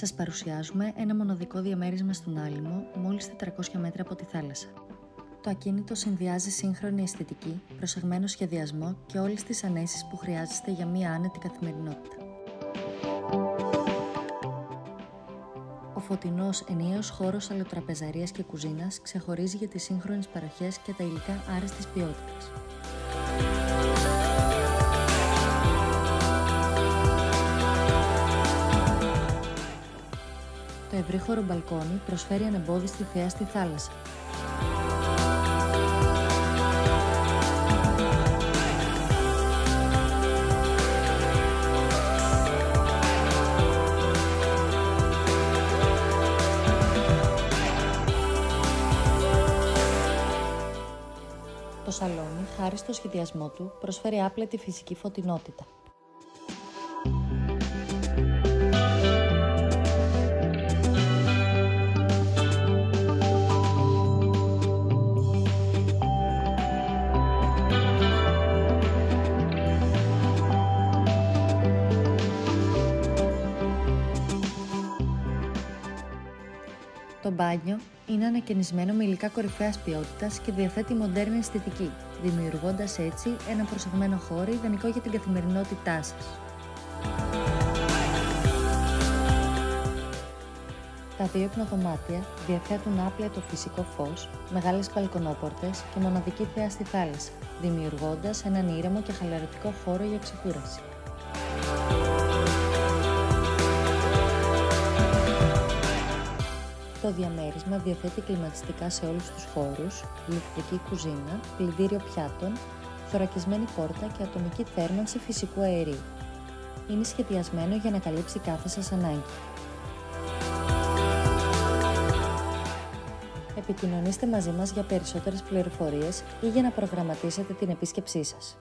Σας παρουσιάζουμε ένα μοναδικό διαμέρισμα στον Άλυμο, μόλις 400 μέτρα από τη θάλασσα. Το ακίνητο συνδυάζει σύγχρονη αισθητική, προσεγμένο σχεδιασμό και όλες τις ανέσεις που χρειάζεστε για μία άνετη καθημερινότητα. Ο φωτεινός ενιαίος χώρος αλλοτραπεζαρίας και κουζίνας ξεχωρίζει για τις σύγχρονες παροχές και τα υλικά άριστης ποιότητας. Το ευρύχωρο μπαλκόνι προσφέρει ανεμπόδιστη θέα στη θάλασσα. Το σαλόνι, χάρη στο σχεδιασμό του, προσφέρει άπλετη φυσική φωτεινότητα. Το μπάνιο είναι ανακαινισμένο με υλικά κορυφαίας ποιότητας και διαθέτει μοντέρνη αισθητική, δημιουργώντας έτσι ένα προσεγμένο χώρο ιδανικό για την καθημερινότητά σας. Τα δύο υπνοδωμάτια διαθέτουν άπλετο φυσικό φως, μεγάλες μπαλκονόπορτες και μοναδική θέα στη θάλασσα, δημιουργώντας έναν ήρεμο και χαλαρωτικό χώρο για ξεκούραση. Το διαμέρισμα διαθέτει κλιματιστικά σε όλους τους χώρους, ηλεκτρική κουζίνα, πλυντήριο πιάτων, θωρακισμένη πόρτα και ατομική θέρμανση φυσικού αερίου. Είναι σχεδιασμένο για να καλύψει κάθε σας ανάγκη. Επικοινωνήστε μαζί μας για περισσότερες πληροφορίες ή για να προγραμματίσετε την επίσκεψή σας.